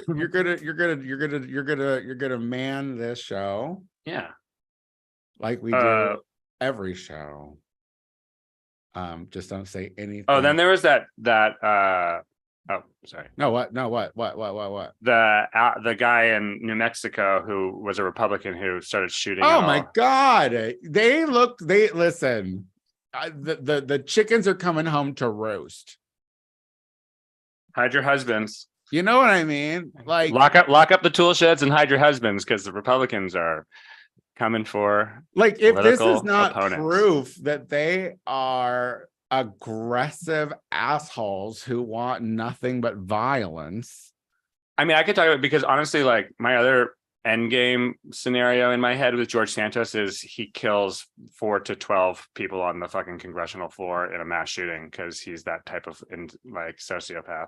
You're gonna man this show. Yeah. Like we do every show. Just don't say anything. Oh, then there was that oh, sorry. No, what? The guy in New Mexico who was a Republican who started shooting. Oh my God. Listen. The chickens are coming home to roost. Hide your husbands. You know what I mean? Like lock up the tool sheds and hide your husbands, because the Republicans are coming for, like, if this is not opponents. Proof that they are aggressive assholes who want nothing but violence. I mean, I could talk about, because honestly, like, my other end game scenario in my head with George Santos is he kills 4 to 12 people on the fucking congressional floor in a mass shooting because he's that type of sociopath.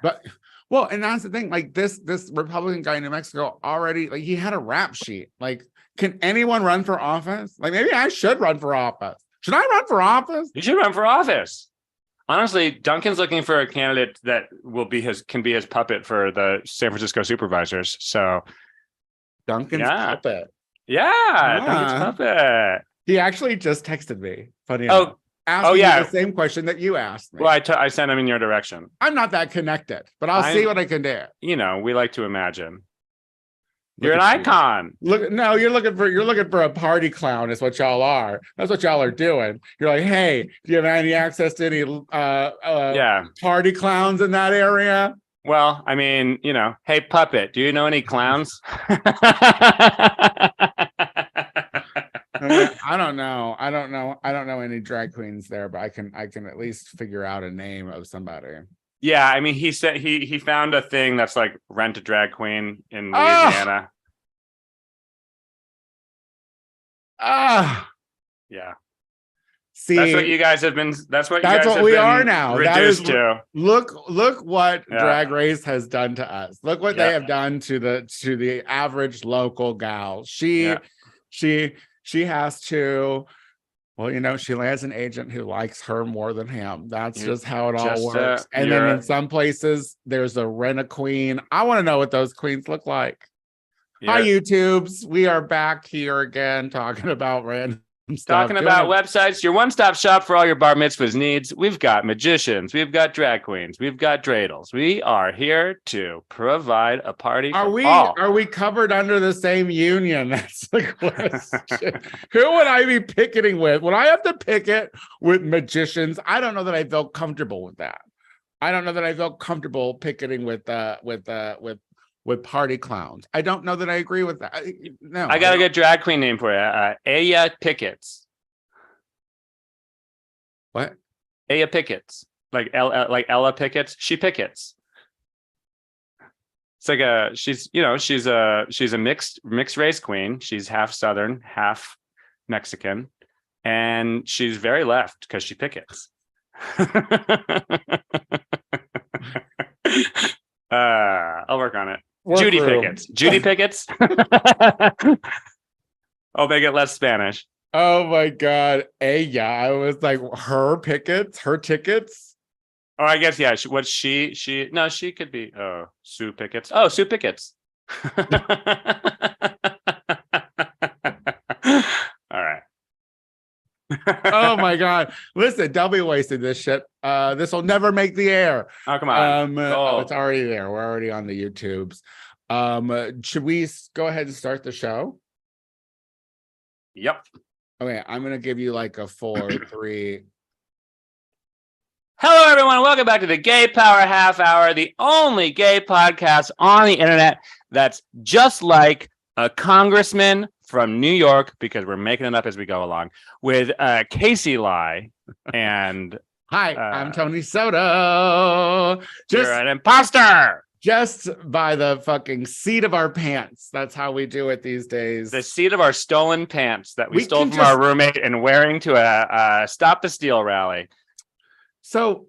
But well, and that's the thing, like this Republican guy in New Mexico already, like, he had a rap sheet. Like, can anyone run for office? Like, maybe I should run for office. Should I run for office? You should run for office. Honestly, Duncan's looking for a candidate that can be his puppet for the San Francisco supervisors. So Duncan's puppet. Yeah, Duncan's puppet. He actually just texted me. Funny enough. Asking me the same question that you asked me. Well, I sent him in your direction. I'm not that connected, but I'll see what I can do. You know, we like to imagine. You're an icon. You're looking for a party clown, is what y'all are. That's what y'all are doing. You're like, hey, do you have any access to any party clowns in that area? Well, I mean, you know, hey, puppet, do you know any clowns? I don't know any drag queens there, but I can at least figure out a name of somebody. Yeah, I mean, he said he found a thing that's like rent a drag queen in Louisiana. Yeah. See, that's what you guys have been. That's what we are now. Reduced to. Look what Drag Race has done to us. Look what they have done to the average local gal. She has to. Well, you know, she has an agent who likes her more than him. That's just how it all works. And then in some places, there's a rent-a-queen. I want to know what those queens look like. Hi, YouTubes. We are back here again talking about random stuff. Talking about websites, your one-stop shop for all your bar mitzvahs needs. We've got magicians. We've got drag queens. We've got dreidels. We are here to provide a party for all. Are we covered under the same union? That's the question. Who would I be picketing with? Would I have to picket with magicians? I don't know that I feel comfortable with that. I don't know that I feel comfortable picketing with party clowns. I don't know that I agree with that. No, I got a good drag queen name for you. Aya Pickets. What? Aya Pickets. Like Ella Pickets. She pickets. It's like she's a mixed race queen. She's half Southern, half Mexican, and she's very left because she pickets. I'll work on it. Judy Pickets. I'll make it less Spanish. Oh my God. I was like, her tickets. Oh, I guess, yeah. She could be Sue Pickets. Oh, Sue Pickets. All right. Oh my God. Listen, don't be wasting this shit. This will never make the air. Oh, come on. It's already there. We're already on the YouTubes. Should we go ahead and start the show? Yep. Okay, I'm gonna give you like a 4, 3. Hello, everyone. Welcome back to the Gay Power Half Hour, the only gay podcast on the internet that's just like a congressman from New York, because we're making it up as we go along, with Casey Lai and hi, I'm Tony Soto. You're an imposter. Just by the fucking seat of our pants. That's how we do it these days. The seat of our stolen pants that we stole from our roommate and wearing to a Stop the Steal rally. Look,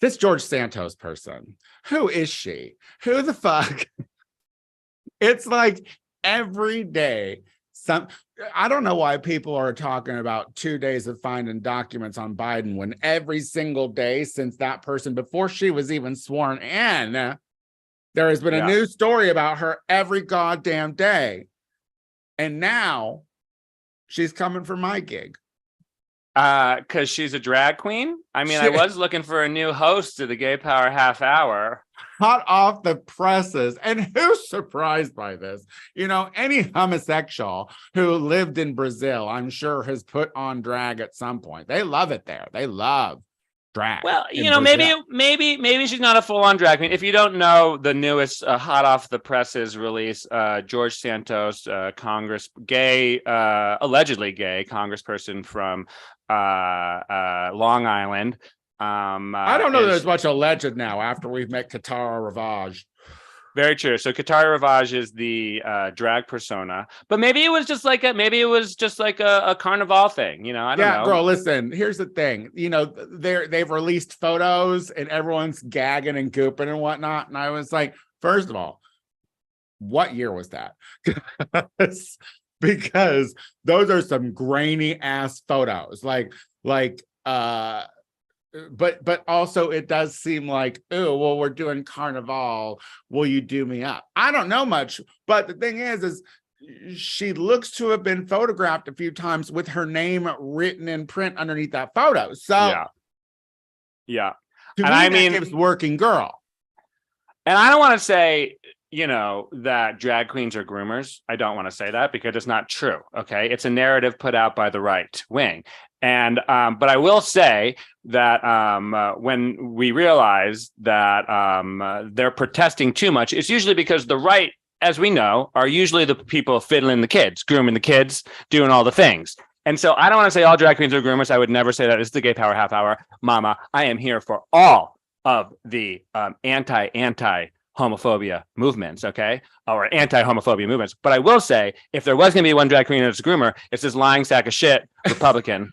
this George Santos person, who is she? Who the fuck? It's like every day I don't know why people are talking about 2 days of finding documents on Biden when every single day since that person, before she was even sworn in, there has been a new story about her every goddamn day. And now she's coming for my gig. Because she's a drag queen. I mean, I was looking for a new host to the Gay Power Half Hour. Hot off the presses. And who's surprised by this? You know, any homosexual who lived in Brazil, I'm sure, has put on drag at some point. They love it there. They love drag. Well, you know, maybe she's not a full-on drag queen. If you don't know the newest hot off the presses release, George Santos, allegedly gay congressperson from Long Island. I don't know there's much alleged now after we've met Katara Ravage. Very true. So Katara Ravage is the drag persona, but maybe it was just like a carnival thing. You know, I don't know. Girl, listen. Here's the thing. You know, they've released photos and everyone's gagging and gooping and whatnot. And I was like, first of all, what year was that? Because those are some grainy ass photos. But also it does seem like, oh, well, we're doing carnival. Will you do me up? I don't know much, but the thing is she looks to have been photographed a few times with her name written in print underneath that photo. So yeah. To and me, I mean, gives working girl. And I don't want to say, you know, that drag queens are groomers. I don't want to say that because it's not true. Okay. It's a narrative put out by the right wing. And but I will say that when we realize that they're protesting too much, it's usually because the right, as we know, are usually the people fiddling the kids, grooming the kids, doing all the things. And so I don't want to say all drag queens are groomers. I would never say that. It's the Gay Power Half Hour. Mama, I am here for all of the anti homophobia movements, okay? Or anti-homophobia movements. But I will say, if there was going to be one drag queen that's a groomer, it's this lying sack of shit Republican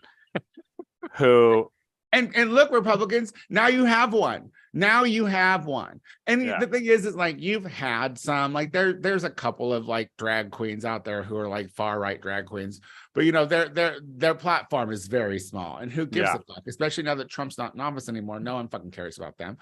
who... And look, Republicans, now you have one. And the thing is like, you've had some, like there's a couple of like drag queens out there who are like far right drag queens, but you know, their platform is very small, and who gives a fuck, especially now that Trump's not in office anymore. No one fucking cares about them.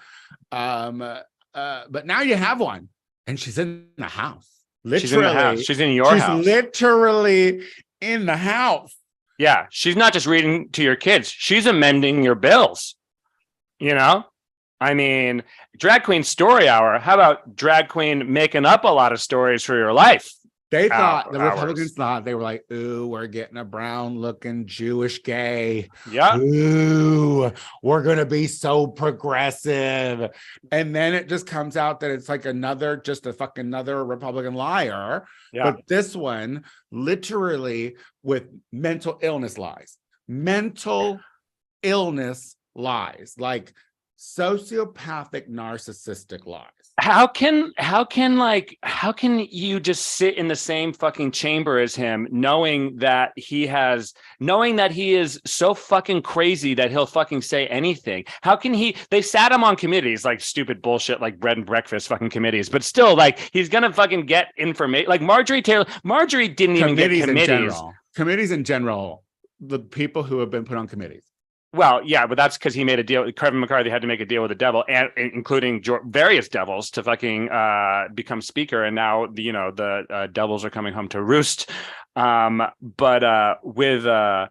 But now you have one, and she's in the house. Literally, she's in the house. She's in your house. She's literally in the house. Yeah, she's not just reading to your kids. She's amending your bills. You know? I mean, drag queen story hour. How about drag queen making up a lot of stories for your life? They thought, the Republicans thought, they were like, ooh, we're getting a brown looking Jewish gay. Yeah. Ooh, we're going to be so progressive. And then it just comes out that it's like another Republican liar. Yeah. But this one literally with mental illness lies, like sociopathic, narcissistic lies. How can you just sit in the same fucking chamber as him, knowing that he is so fucking crazy that he'll fucking say anything? How can they sat him on committees, like stupid bullshit, like bread and breakfast fucking committees, but still, like, he's gonna fucking get information. Like Marjorie didn't even get committees. Committees in general, the people who have been put on committees. Well, yeah, but that's because he made a deal. Kevin McCarthy had to make a deal with the devil, and including various devils, to fucking become speaker. And now, the devils are coming home to roost. But with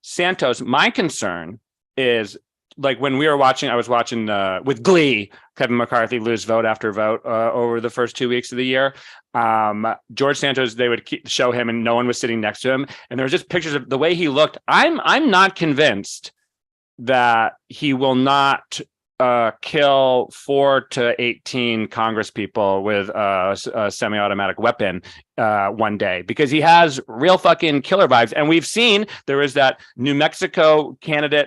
Santos, my concern is, like, when I was watching with glee, Kevin McCarthy lose vote after vote over the first 2 weeks of the year. George Santos, they would show him, and no one was sitting next to him, and there was just pictures of the way he looked. I'm not convinced that he will not kill 4 to 18 Congress people with a semi-automatic weapon one day, because he has real fucking killer vibes. And we've seen there is that New Mexico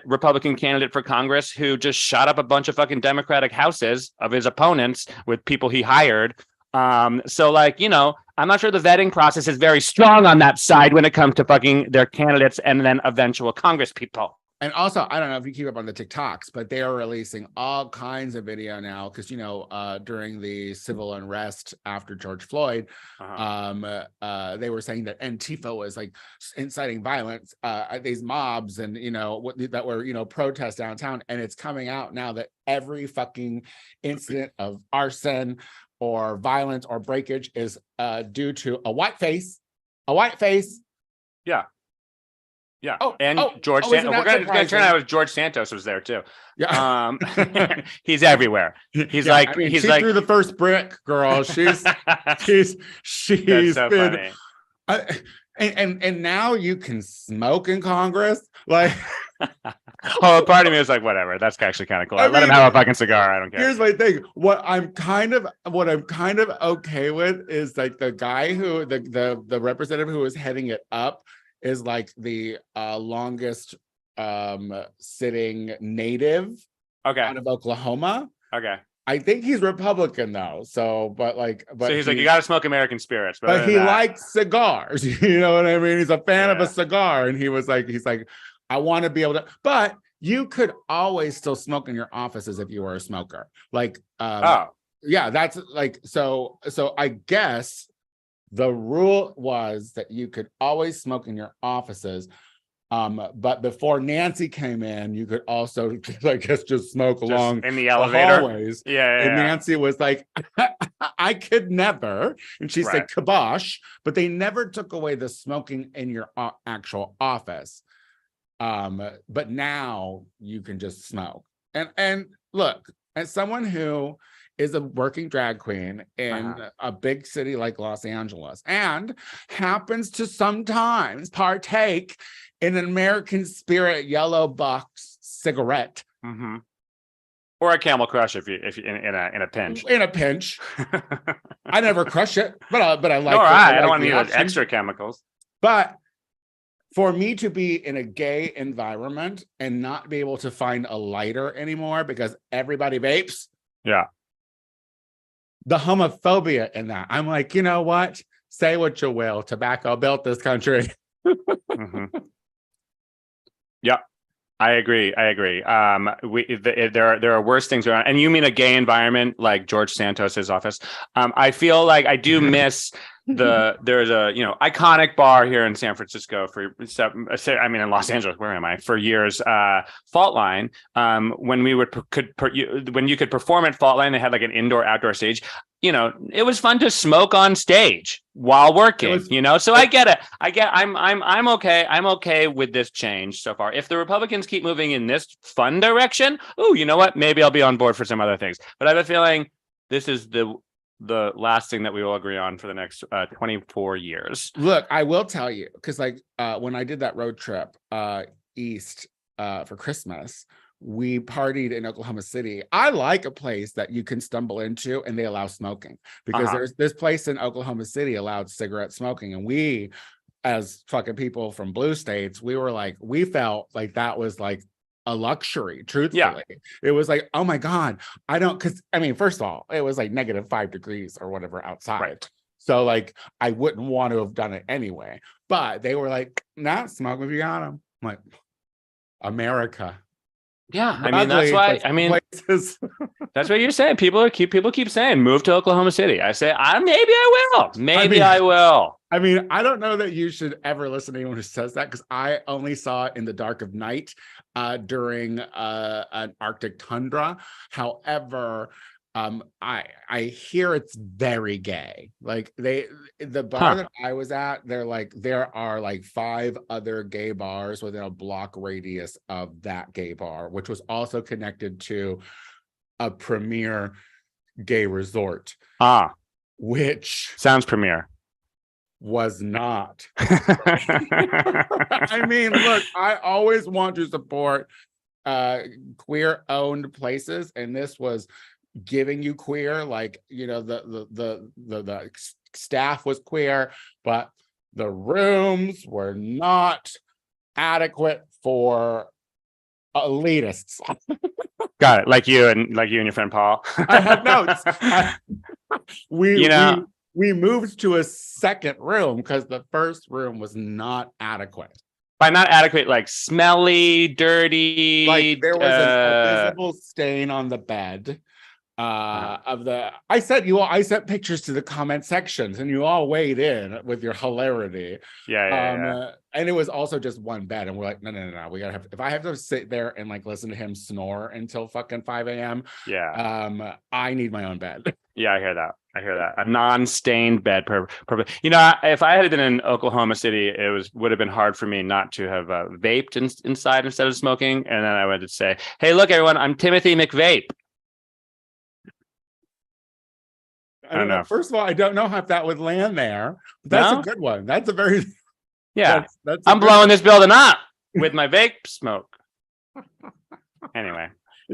Republican candidate for Congress who just shot up a bunch of fucking Democratic houses of his opponents with people he hired. So, like, I'm not sure the vetting process is very strong on that side when it comes to fucking their candidates and then eventual Congress people. And also, I don't know if you keep up on the TikToks, but they are releasing all kinds of video now because during the civil unrest after George Floyd, they were saying that Antifa was like inciting violence, these mobs, and that were protests downtown, and it's coming out now that every fucking incident of arson or violence or breakage is due to a white face. Yeah. Yeah. We're George going to turn out George Santos was there too. Yeah. He's everywhere. He's she threw the first brick, girl. She's That's so been funny. And now you can smoke in Congress. Like part of me is like, whatever. That's actually kind of cool. Let him have a fucking cigar. I don't care. Here's my thing. What I'm kind of okay with is like the guy who the representative who is heading it up is like the longest sitting native out of Oklahoma. Okay. I think he's Republican though. So he's like, you got to smoke American spirits. But he likes cigars. You know what I mean? He's a fan of a cigar. And he's like, I want to be able to, but you could always still smoke in your offices if you were a smoker. Like, yeah, that's like, so I guess the rule was that you could always smoke in your offices. But before Nancy came in, you could also, I guess, just smoke along in the elevator. Hallways. Yeah. And Nancy was like, I could never. And she said, kibosh. But they never took away the smoking in your actual office. But now you can just smoke. And look, as someone who is a working drag queen in a big city like Los Angeles and happens to sometimes partake in an American Spirit yellow box cigarette, or a Camel Crush if you in a pinch. In a pinch, I never crush it, but I like. I don't want to use extra chemicals. But for me to be in a gay environment and not be able to find a lighter anymore because everybody vapes, the homophobia in that, I'm like, you know what? Say what you will. Tobacco built this country. Yeah, I agree. There are worse things around, and you mean a gay environment like George Santos's office? I feel like I do miss there's a iconic bar here in San Francisco in Los Angeles, where am I, for years, Fault Line, when you could perform at Fault Line. They had like an indoor outdoor stage. It was fun to smoke on stage while working, so I get it. I'm okay. I'm okay with this change so far. If the Republicans keep moving in this fun direction, you know what? Maybe I'll be on board for some other things, but I have a feeling this is the last thing that we will agree on for the next 24 years. Look, I will tell you, because when I did that road trip east for Christmas, we partied in Oklahoma City. I like a place that you can stumble into and they allow smoking, because there's this place in Oklahoma City allowed cigarette smoking. And we, as fucking people from blue states, we felt like that was like a luxury, truthfully. It was like, oh my God, first of all, it was like -5 degrees or whatever outside. So like, I wouldn't want to have done it anyway, but they were like, nah, smoke if you got them. I'm like, America. Yeah, that's why. Places. That's what you're saying. People keep saying move to Oklahoma City. I say, maybe I will. I will. I don't know that you should ever listen to anyone who says that, because I only saw it in the dark of night during an Arctic tundra. However, I hear it's very gay. Like the bar that I was at, there are like 5 other gay bars within a block radius of that gay bar, which was also connected to a premier gay resort. Which sounds premier. Was not. Look, I always want to support queer owned places, and this was giving you queer, the staff was queer, but the rooms were not adequate for elitists. Got it. Like you and your friend Paul. I have notes. We moved to a second room because the first room was not adequate. By not adequate, like smelly, dirty. Like there was a visible stain on the bed. I sent pictures to the comment sections and you all weighed in with your hilarity. And it was also just one bed, and we're like, no, we gotta have, if I have to sit there and like listen to him snore until fucking 5 a.m. I need my own bed. I hear that. A non-stained bed. You know, if I had been in Oklahoma City, would have been hard for me not to have vaped inside instead of smoking. And then I would say, hey, look, everyone, I'm Timothy McVape. I don't know. First of all, I don't know if that would land there. That's a good one. That's a very that's I'm blowing this building up with my vape smoke. Anyway,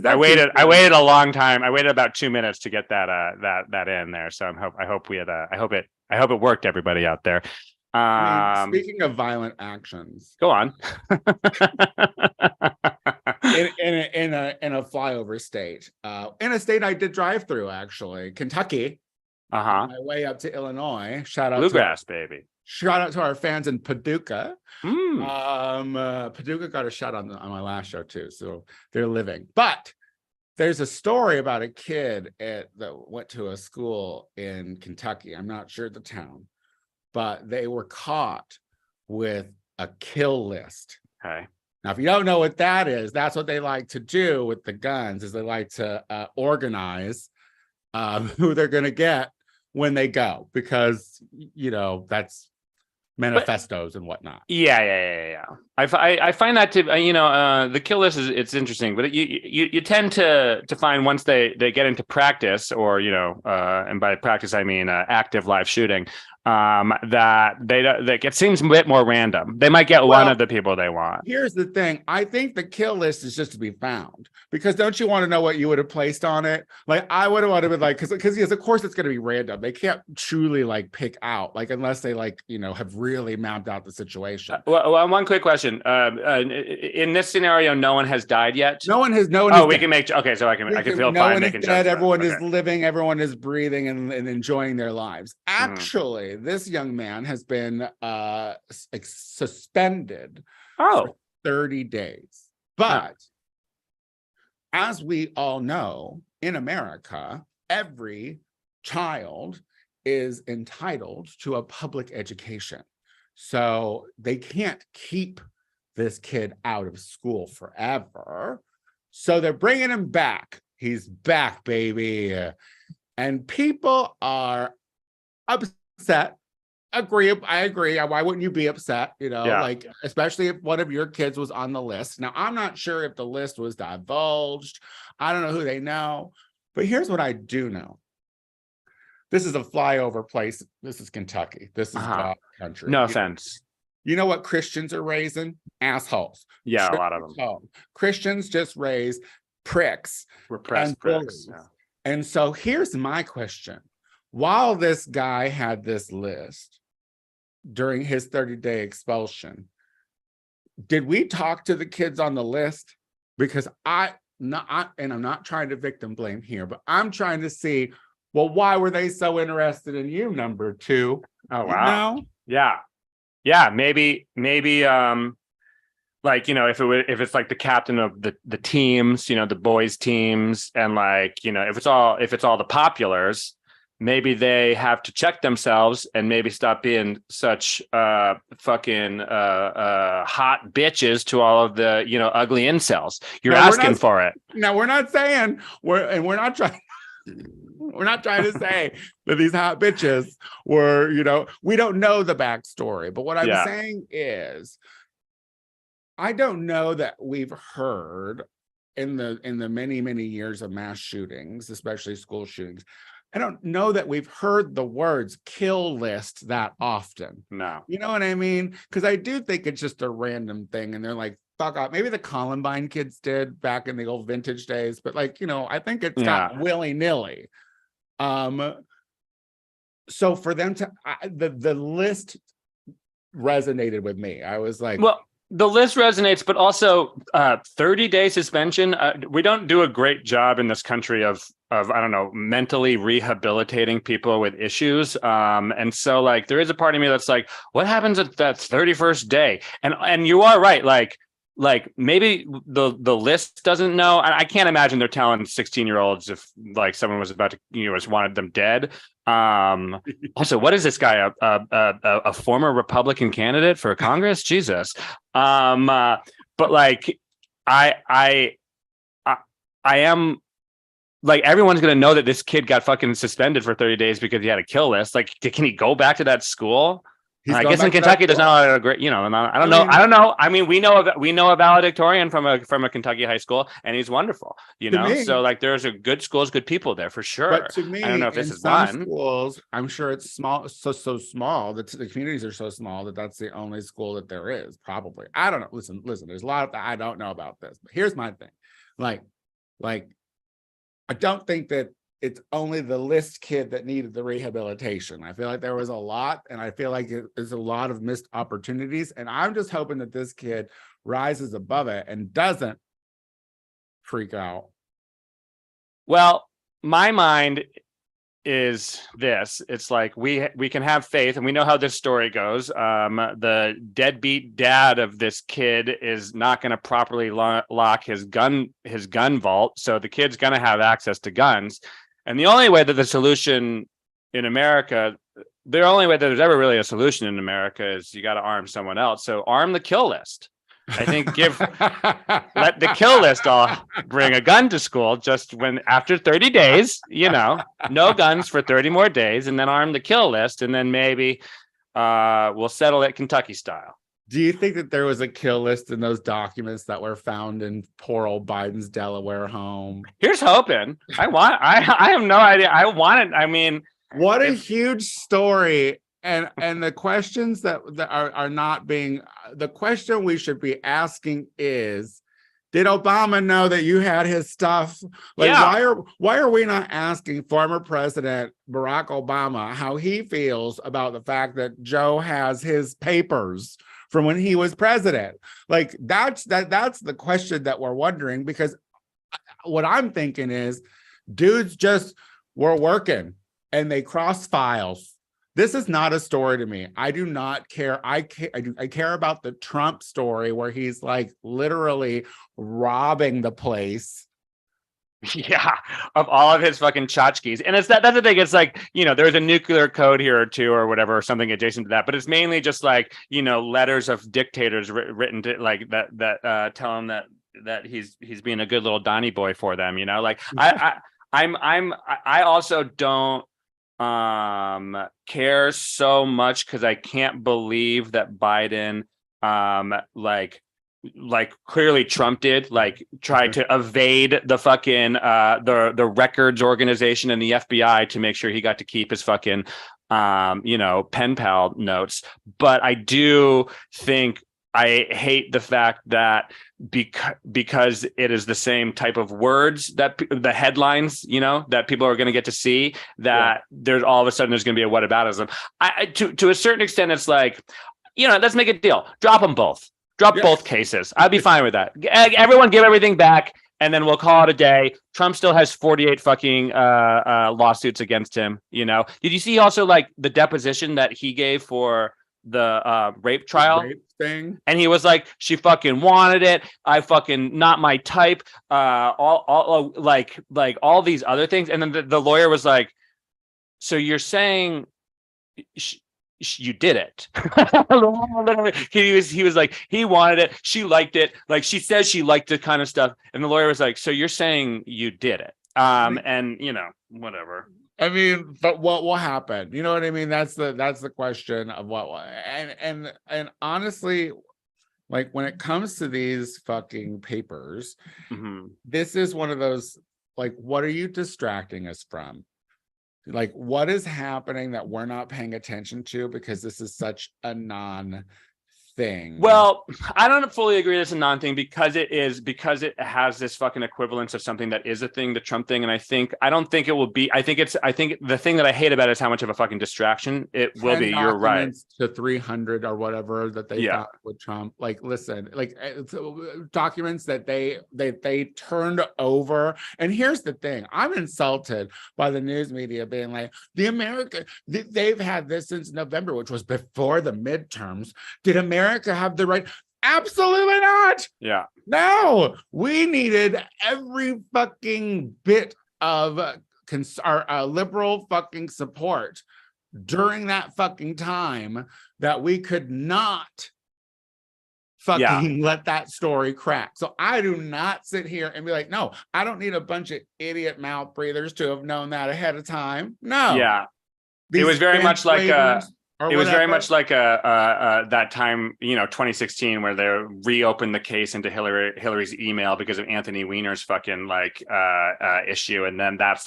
I waited a long time. I waited about 2 minutes to get that in there. So I hope it worked, everybody out there. Speaking of violent actions, go on. in a flyover state, in a state I did drive through, actually, Kentucky. On my way up to Illinois. Shout out Bluegrass, baby. Shout out to our fans in Paducah. Paducah got a shot on my last show too, so they're living. But there's a story about a kid that went to a school in Kentucky. I'm not sure the town, but they were caught with a kill list. Okay. Now, if you don't know what that is, that's what they like to do with the guns. Is they like to organize who they're going to get when they go, because that's manifestos and whatnot. I find that to the kill list it's interesting, but you tend to find once they get into practice, or and by practice I mean active live shooting, that it seems a bit more random. They might get one of the people they want. Here's the thing. I think the kill list is just to be found, because don't you want to know what you would have placed on it? Like I would have been like, because yes, of course it's going to be random. They can't truly like pick out, like, unless they have really mapped out the situation. Well, one quick question. In this scenario, no one has died yet. No one has. We can make. Okay, so I can feel no fine one making is dead. Everyone is okay. living. Everyone is breathing and enjoying their lives. Actually, this young man has been suspended for 30 days. But as we all know, in America, every child is entitled to a public education. So they can't keep this kid out of school forever. So they're bringing him back. He's back, baby. And people are upset. I agree. Why wouldn't you be upset? Like, especially if one of your kids was on the list. Now, I'm not sure if the list was divulged. I don't know who they know. But here's what I do know. This is a flyover place. This is Kentucky. This is God country. No offense. You know what Christians are raising? Assholes. Yeah, a lot of them. Christians just raise pricks. Repressed pricks. Yeah. And so here's my question. While this guy had this list during his 30-day expulsion, did we talk to the kids on the list? Because I'm not trying to victim blame here, but I'm trying to see, well, why were they so interested in you, number two? Oh, wow. Yeah. Maybe like, if it's like the captain of the teams, the boys teams, and like, if it's all the populars, maybe they have to check themselves and maybe stop being such fucking hot bitches to all of the ugly incels. You're asking for it. No, we're not saying we're not trying. We're not trying to say that these hot bitches were, we don't know the backstory. But what I'm saying is, I don't know that we've heard in the many, many years of mass shootings, especially school shootings, I don't know that we've heard the words kill list that often. No. You know what I mean? Because I do think it's just a random thing. And they're like, fuck off. Maybe the Columbine kids did back in the old vintage days. But like, I think it's got willy-nilly. So for them to, the list resonated with me. I was like, well, The list resonates, but also 30-day suspension. We don't do a great job in this country of I don't know, mentally rehabilitating people with issues. And so like there is a part of me that's like, what happens at that 31st day? And you are right, like maybe the list doesn't know. I can't imagine they're telling 16-year-olds if like someone was about to, just wanted them dead. Also, what is this guy? A former Republican candidate for Congress? Jesus. But like, I am like, everyone's gonna know that this kid got fucking suspended for 30 days because he had a kill list. Like, can he go back to that school? I guess in Kentucky, there's not a great, I don't know. I mean, we know a valedictorian from a Kentucky high school, and he's wonderful, So like, there's a good schools, good people there for sure. But to me, I don't know if this in is some one. schools, I'm sure it's small, so small that the communities are so small that that's the only school that there is. Probably, I don't know. Listen. There's a lot of I don't know about this, but here's my thing. Like, I don't think that it's only the list kid that needed the rehabilitation. I feel like there was a lot, and I feel like there's a lot of missed opportunities. And I'm just hoping that this kid rises above it and doesn't freak out. Well, my mind is this. It's like we can have faith, and we know how this story goes. The deadbeat dad of this kid is not going to properly lock his gun vault, so the kid's going to have access to guns. And the only way that the solution in America, the only way that there's ever really a solution in America is you got to arm someone else. So arm the kill list. I think let the kill list all bring a gun to school just after 30 days, no guns for 30 more days, and then arm the kill list. And then maybe we'll settle it Kentucky style. Do you think that there was a kill list in those documents that were found in poor old Biden's Delaware home? Here's hoping. I have no idea. I want it. I mean, what a huge story. And the questions that are not being, the question we should be asking is, did Obama know that you had his stuff? Like, why are we not asking former President Barack Obama how he feels about the fact that Joe has his papers from when he was president? Like, that's the question that we're wondering, because what I'm thinking is dudes just were working and they cross files. This is not a story to me. I do not care. I care about the Trump story where he's like literally robbing the place. Yeah, of all of his fucking tchotchkes. And that's the thing. It's like, there's a nuclear code here or two or whatever, or something adjacent to that. But it's mainly just like, letters of dictators written to like that tell him that he's being a good little Donny boy for them. Like I also don't care so much because I can't believe that Biden like clearly Trump did, like tried to evade the fucking the records organization and the FBI to make sure he got to keep his fucking pen pal notes. But I do think I hate the fact that because it is the same type of words that the headlines, that people are going to get to see, that there's all of a sudden there's going to be a whataboutism. To a certain extent, it's like, let's make a deal. Drop them both. Drop both cases. I'd be fine with that. Everyone give everything back, and then we'll call it a day. Trump still has 48 fucking lawsuits against him. Did you see also like the deposition that he gave for the rape trial thing? And he was like, she fucking wanted it. I fucking not my type. All like all these other things. And then the lawyer was like, so you're saying you did it? he was like, he wanted it, she liked it, like she says she liked the kind of stuff, and the lawyer was like, so you're saying you did it? And whatever. I mean, but what will happen? You know what I mean? That's the question of what and honestly, like when it comes to these fucking papers, this is one of those, like, what are you distracting us from? Like, what is happening that we're not paying attention to because this is such a non-thing? thing. Well, I don't fully agree that's a non-thing because it has this fucking equivalence of something that is a thing, the Trump thing. And I don't think it will be. I think the thing that I hate about it is how much of a fucking distraction it will be. You're right. To 300 or whatever that they got with Trump. Like, listen, like documents that they turned over. And here's the thing: I'm insulted by the news media being like, they've had this since November, which was before the midterms. Did America have the right? Absolutely not. Yeah. No, we needed every fucking bit of liberal fucking support during that fucking time that we could not fucking let that story crack. So I do not sit here and be like, no, I don't need a bunch of idiot mouth breathers to have known that ahead of time. No. Yeah. It was very much like that time, 2016, where they reopened the case into Hillary's email because of Anthony Weiner's fucking issue, and then that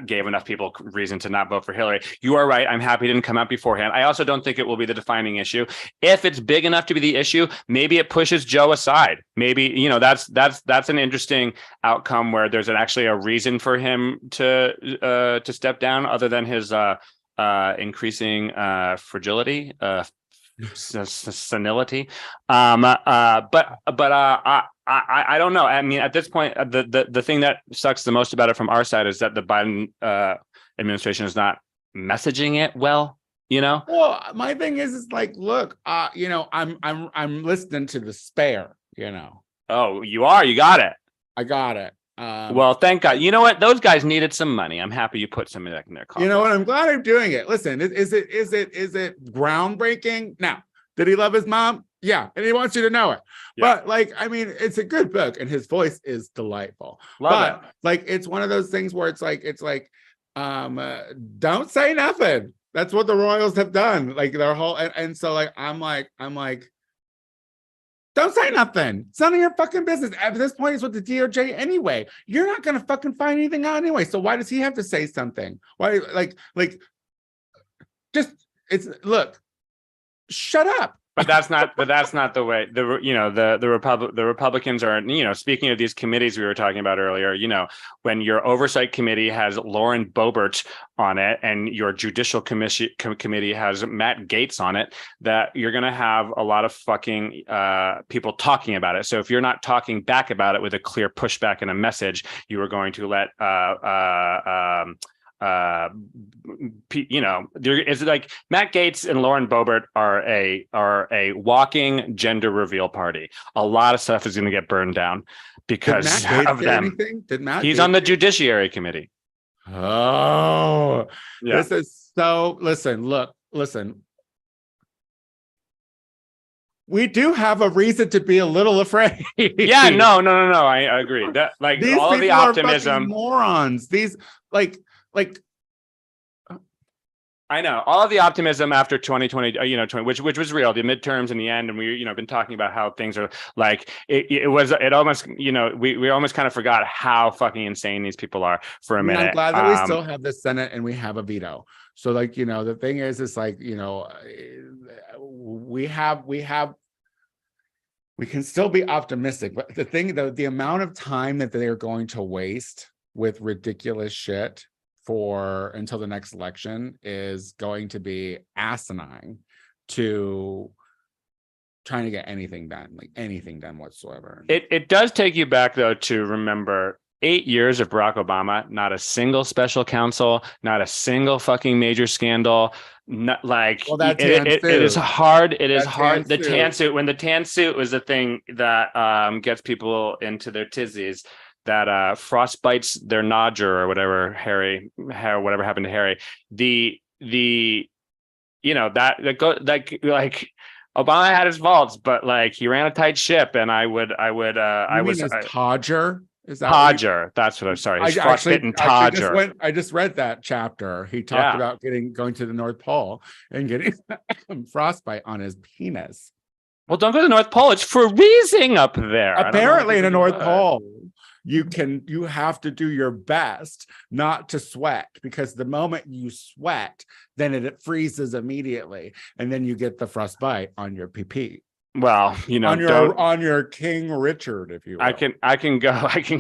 gave enough people reason to not vote for Hillary. You are right. I'm happy it didn't come out beforehand. I also don't think it will be the defining issue. If it's big enough to be the issue, maybe it pushes Joe aside. Maybe that's an interesting outcome where there's actually a reason for him to step down, other than his increasing fragility, senility. But I don't know. I mean, at this point, the thing that sucks the most about it from our side is that the Biden administration is not messaging it well. Well, my thing is like, look, I'm listening to the Spare. Oh, you are. You got it. I got it. Well, thank God. You know what? Those guys needed some money. I'm happy you put some of that in their coffers. You know what? I'm glad I'm doing it. Listen, is it groundbreaking? Now, did he love his mom? Yeah, and he wants you to know it. Yeah. But it's a good book, and his voice is delightful. Love it. It's one of those things where it's like, don't say nothing. That's what the Royals have done. Like their whole, and so I'm like. Don't say nothing. It's none of your fucking business. At this point, it's with the DOJ anyway. You're not going to fucking find anything out anyway. So why does he have to say something? Why, look, shut up. But that's not the way the Republicans are, speaking of these committees we were talking about earlier, when your oversight committee has Lauren Boebert on it and your judicial committee has Matt Gaetz on it, that you're going to have a lot of fucking people talking about it. So if you're not talking back about it with a clear pushback and a message, you are going to let it's like Matt Gaetz and Lauren Boebert are a walking gender reveal party. A lot of stuff is going to get burned down because of them. He's on the Judiciary Committee. Oh, yeah. This is so. Listen. We do have a reason to be a little afraid. Yeah, no. I agree. That these all of the optimism, morons. These I know all of the optimism after 2020, which was real, the midterms in the end, and we been talking about how things are like it almost we almost kind of forgot how fucking insane these people are for a minute. I'm glad that we still have the Senate and we have a veto. So the thing is, we can still be optimistic, but the thing though, the amount of time that they are going to waste with ridiculous shit until the next election is going to be asinine to trying to get anything done whatsoever. It does take you back though to remember 8 years of Barack Obama, not a single special counsel, not a single fucking major scandal. Not like it is hard. It is hard. The tan suit, when the tan suit was the thing that gets people into their tizzies, that frostbites their nodger or whatever, whatever happened to Harry. Obama had his faults, but he ran a tight ship, and I was Todger. Is that Todger? That's what I'm sorry. He's frostbitten Todger. I just read that chapter. He talked about going to the North Pole and getting frostbite on his penis. Well, don't go to the North Pole. It's freezing up there. Apparently, in the North Pole, you have to do your best not to sweat, because the moment you sweat, then it freezes immediately, and then you get the frostbite on your pee-pee. Well, on your King Richard, if you will. I can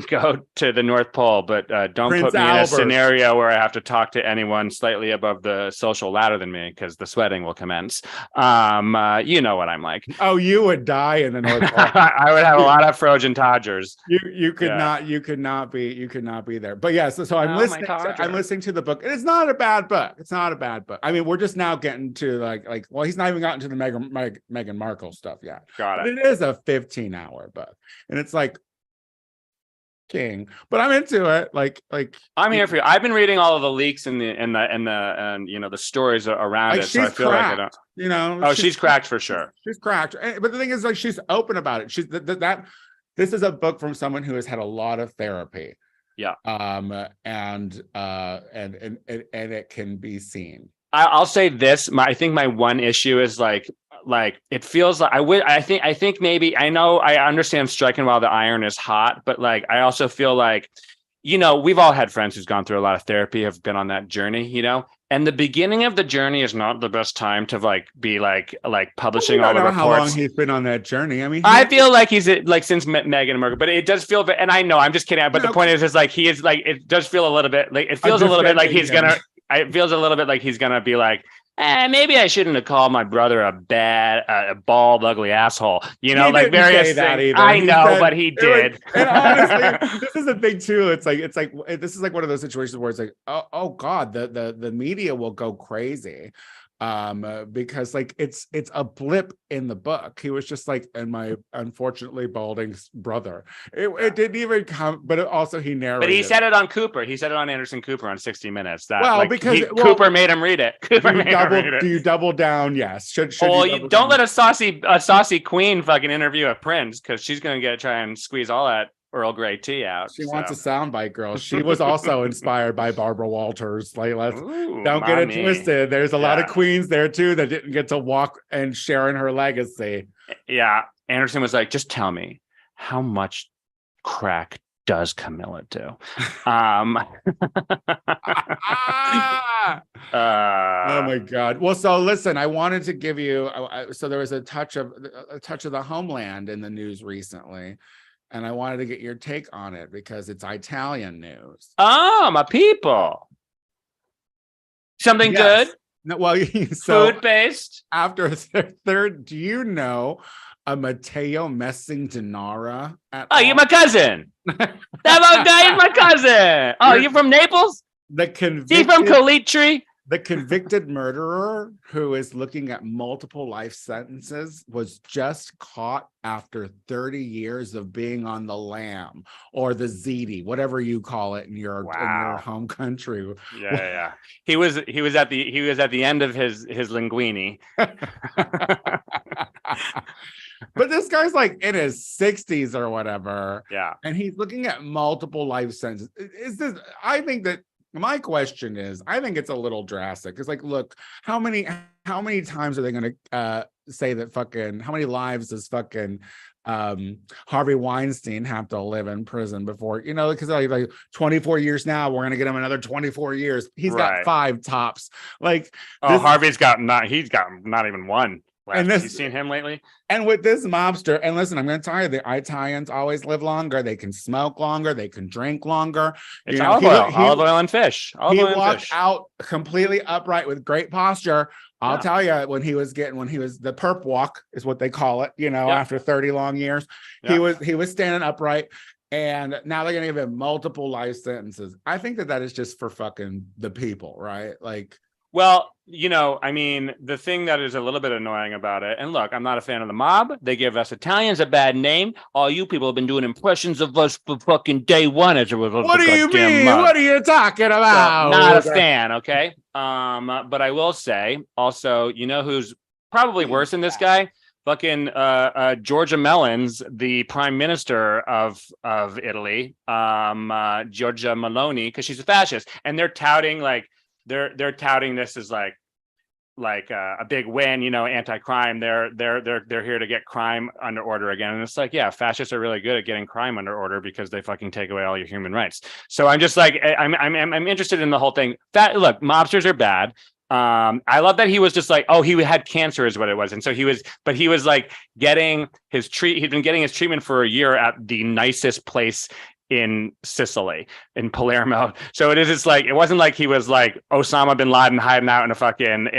go to the North Pole, but don't Prince put me Albert. in a scenario where I have to talk to anyone slightly above the social ladder than me, because the sweating will commence. You know what I'm like. Oh, you would die in the North Pole. I would have a lot of Frozen Todgers. You could not be there. But yes, so I'm listening. I'm listening to the book. And it's not a bad book. It's not a bad book. I mean, we're just now getting to like well, he's not even gotten to the Meghan Markle stuff yet. Got it. But it is a 15-hour book, and it's like King. But I'm into it. Like I'm here for you. I've been reading all of the leaks and the stories around it. So I feel cracked, like I don't. Oh, she's cracked for sure. She's cracked. But the thing is, like, she's open about it. She's that. This is a book from someone who has had a lot of therapy. Yeah. And it can be seen. I'll say this. I think my one issue is like it feels like I think maybe I know I understand striking while the iron is hot, but like I also feel like, we've all had friends who's gone through a lot of therapy, have been on that journey, and the beginning of the journey is not the best time to be publishing all the reports. How long he's been on that journey? I mean, I feel like he's like since Meghan Markle, but it does feel, and I know I'm just kidding. But the point is like he is like it does feel a little bit like it feels a little bit like he's gonna. It feels a little bit like he's gonna be like, maybe I shouldn't have called my brother a bald, ugly asshole. Like various things. I know, but he did. And honestly, this is the thing too. It's like this is like one of those situations where it's like, oh God, the media will go crazy. Because like it's a blip in the book. He was just like, and my unfortunately balding brother. It didn't even come, but he narrated. But he said it on Cooper. He said it on Anderson Cooper on 60 Minutes. Cooper made him read it. Do you double down? Yes. Should you don't let a saucy queen fucking interview a prince, because she's gonna try and squeeze all that Earl Grey tea out. She wants a soundbite, girl. She was also inspired by Barbara Walters. Like, don't get it twisted. There's a lot of queens there too that didn't get to walk and share in her legacy. Yeah, Anderson was like, just tell me, how much crack does Camilla do? Oh my God. Well, so listen, I wanted to give you. So there was a touch of the Homeland in the news recently. And I wanted to get your take on it because it's Italian news. Oh, my people. Something good? No, well, so food-based? After third, do you know a Matteo Messindenara? You're my cousin. That guy is my cousin. Oh, you're from Naples? He's from Colitri? The convicted murderer who is looking at multiple life sentences was just caught after 30 years of being on the lam or the ziti, whatever you call it in your home country. Yeah. He was at the end of his linguini. But this guy's like in his 60s or whatever. Yeah. And he's looking at multiple life sentences. My question is, I think it's a little drastic. It's like, look, how many times are they going to say that how many lives does fucking Harvey Weinstein have to live in prison before, because like 24 years now, we're going to get him another 24 years. He's got 5 tops. Like, Harvey's got not even one. And have you seen him lately? And with this mobster, and listen, I'm going to tell you, the Italians always live longer. They can smoke longer. They can drink longer. It's olive oil and fish. He walked out completely upright with great posture. I'll tell you, when he was the perp walk is what they call it. After 30 long years, he was standing upright. And now they're going to give him multiple life sentences. I think that is just for fucking the people, right? Like. Well, the thing that is a little bit annoying about it, and look, I'm not a fan of the mob. They give us Italians a bad name. All you people have been doing impressions of us for fucking day one. What do you mean? What are you talking about? Not a fan, okay? But I will say, also, who's probably worse than this guy? Fucking Giorgia Melon's the prime minister of Italy, Giorgia Meloni, because she's a fascist, and they're touting they're touting this as like a big win, anti-crime. They're here to get crime under order again. And it's like, yeah, fascists are really good at getting crime under order because they fucking take away all your human rights. So I'm just like, I'm interested in the whole thing. Look, mobsters are bad. I love that he was just like, oh, he had cancer is what it was. And so he was like getting he'd been getting his treatment for a year at the nicest place in Sicily, in Palermo. So it's like, it wasn't like he was like Osama bin Laden hiding out in a fucking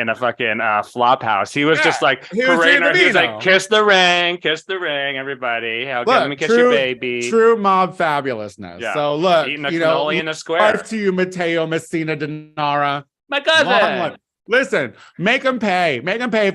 flop house. He was just like, he was like, kiss the ring, everybody. Let me kiss your baby. True mob fabulousn's. Yeah. So look, eating a cannoli in a square. Life to you, Matteo Messina Denara. My cousin. Listen, make them pay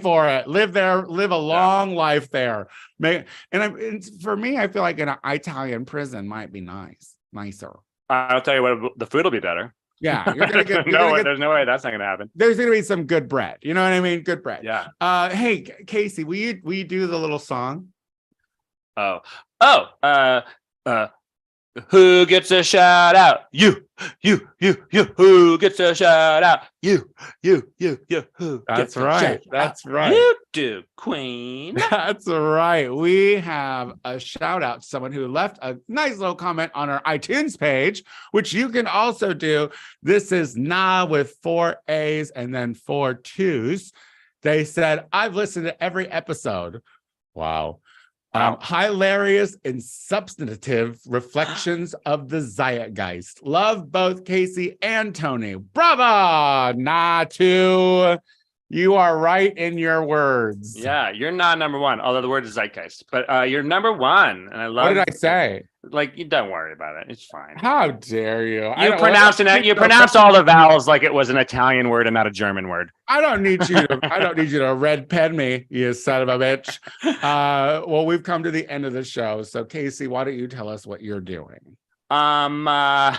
for it. Live a long life there. For me, I feel like an Italian prison might be nicer. I'll tell you what, the food will be better. Yeah, you're gonna get. There's no way that's not gonna happen. There's gonna be some good bread. You know what I mean? Good bread. Yeah. Hey, Casey, will you do the little song? Who gets a shout out? You. Who gets a shout out? You. Who? That's right. That's right. You do, Queen. That's right. We have a shout out to someone who left a nice little comment on our iTunes page, which you can also do. This is Na with 4 A's and then 4 2's. They said, I've listened to every episode. Wow. Hilarious and substantive reflections of the zeitgeist. Love both Casey and Tony. Bravo, Natu. You are right in your words. Yeah, you're not number one, although the word is zeitgeist, but you're number one. And I love. What did I say? Like, you don't worry about it. It's fine. How dare you? You pronounced all the vowels like it was an Italian word and not a German word. I don't need you to red pen me, you son of a bitch. Well, we've come to the end of the show. So Casey, why don't you tell us what you're doing? My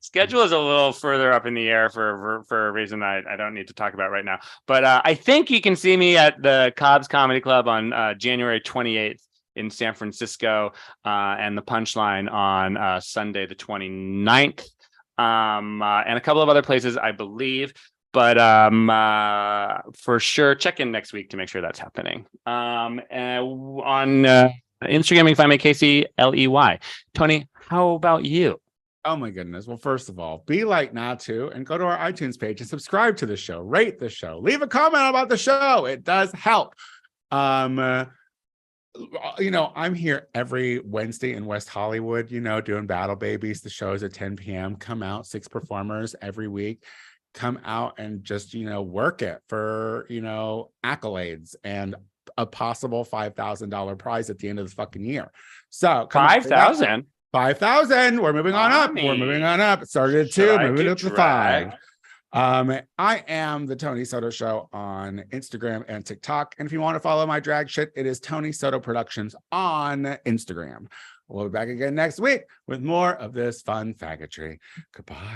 schedule is a little further up in the air for a reason I don't need to talk about right now. But I think you can see me at the Cobb's Comedy Club on January 28th in San Francisco, and the Punchline on Sunday the 29th, and a couple of other places, I believe. But for sure, check in next week to make sure that's happening. On Instagram, you can find me Casey Ley. Tony, how about you? Oh my goodness. Well, first of all, be like Natu and go to our iTunes page and subscribe to the show, rate the show, leave a comment about the show. It does help. I'm here every Wednesday in West Hollywood, doing Battle Babies. The show's at 10 p.m. Come out, 6 performers every week. Come out and just, work it for, accolades and a possible $5,000 prize at the end of the fucking year. So 5,000. 5,000. We're moving on up. It started at 2, moving up to 5. I am the Tony Soto Show on Instagram and TikTok. And if you want to follow my drag shit, it is Tony Soto Productions on Instagram. We'll be back again next week with more of this fun faggotry. Goodbye.